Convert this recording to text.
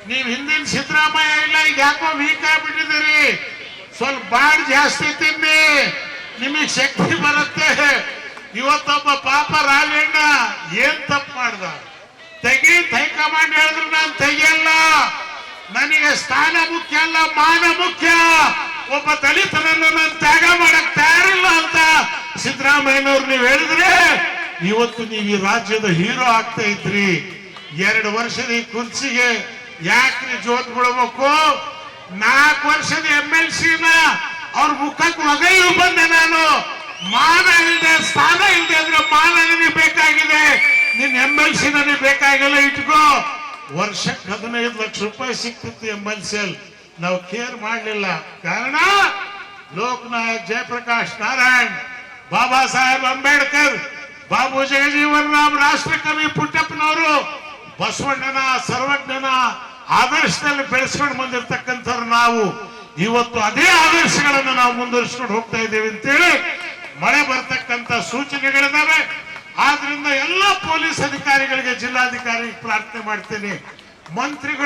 ನೀವ್ ಹಿಂದಿನ ಸಿದ್ದರಾಮಯ್ಯ ಇಲ್ಲ, ಈಗ ಯಾಕೋ ವೀಕ್ ಆಗ್ಬಿಟ್ಟಿದ್ದೀರಿ. ಸ್ವಲ್ಪ ಬಾಡ್ ಜಾಸ್ತಿ ತಿನ್ನಿ, ನಿಮಗ್ ಶಕ್ತಿ ಬರುತ್ತೆ. ಇವತ್ತೊಬ್ಬ ಪಾಪ ರಾಜಣ್ಣ ಏನ್ ತಪ್ಪು ಮಾಡ್ದ? ತೆಗಿ, ಹೈಕಮಾಂಡ್ ಹೇಳಿದ್ರು ನಾನು ತೆಗಿಯಲ್ಲ, ನನಗೆ ಸ್ಥಾನ ಮುಖ್ಯ ಅಲ್ಲ ಮಾನ ಮುಖ್ಯ, ಒಬ್ಬ ದಲಿತನನ್ನು ನಾನು ತ್ಯಾಗ ಮಾಡಕ್ ತಯಾರಿಲ್ಲ ಅಂತ ಸಿದ್ದರಾಮಯ್ಯನವ್ರು ನೀವು ಹೇಳಿದ್ರೆ ಇವತ್ತು ನೀವು ಈ ರಾಜ್ಯದ ಹೀರೋ ಆಗ್ತಾ ಇದ್ರಿ. 2 ವರ್ಷದ ಈ ಕುರ್ಚಿಗೆ ಯಾಕ್ರಿ ಜೋತ್ ಬಿಡ್ಬೇಕು? 4 ವರ್ಷದ MLC-ನ ಅವ್ರ ಮುಖಕ್ಕೆ ಒಗೆಯು ಬಂದೆ ನಾನು. ಮಾನ ಇಲ್ಲದೆ, ಸ್ಥಾನ ಇಲ್ಲದೆ ಅಂದ್ರೆ ಮಾನ ನನಗೆ ಬೇಕಾಗಿದೆ, ನಿನ್ MLC ನನಗೆ ಬೇಕಾಗಿಲ್ಲ. ಇಟ್ಕೋ. ವರ್ಷಕ್ಕೆ 15 ಲಕ್ಷ ರೂಪಾಯಿ ಸಿಕ್ತಿತ್ತು MLC ಅಲ್ಲಿ, ನಾವು ಕೇರ್ ಮಾಡಲಿಲ್ಲ. ಕಾರಣ ಲೋಕನಾಯಕ್ ಜಯಪ್ರಕಾಶ್ ನಾರಾಯಣ್, ಬಾಬಾ ಸಾಹೇಬ್ ಅಂಬೇಡ್ಕರ್, ಬಾಬು ಜಗಜೀವನ್ ರಾಮ್, ರಾಷ್ಟ್ರಕವಿ ಪುಟ್ಟಪ್ಪನವರು ಬಸವಣ್ಣನ ಸರ್ವಜ್ಞನ ಆದರ್ಶದಲ್ಲಿ ಬೆಳೆಸ್ಕೊಂಡು ಬಂದಿರತಕ್ಕಂಥವ್ರು ನಾವು. ಇವತ್ತು ಅದೇ ಆದರ್ಶಗಳನ್ನು ನಾವು ಮುಂದುವರಿಸ್ಕೊಂಡು ಹೋಗ್ತಾ ಇದ್ದೇವೆ ಅಂತೇಳಿ ಮಳೆ ಬರ್ತಕ್ಕಂಥ ಸೂಚನೆಗಳಿದಾವೆ. ಆದ್ರಿಂದ ಎಲ್ಲ ಪೊಲೀಸ್ ಅಧಿಕಾರಿಗಳಿಗೆ, ಜಿಲ್ಲಾಧಿಕಾರಿ ಪ್ರಾರ್ಥನೆ ಮಾಡ್ತೇನೆ, ಮಂತ್ರಿಗಳು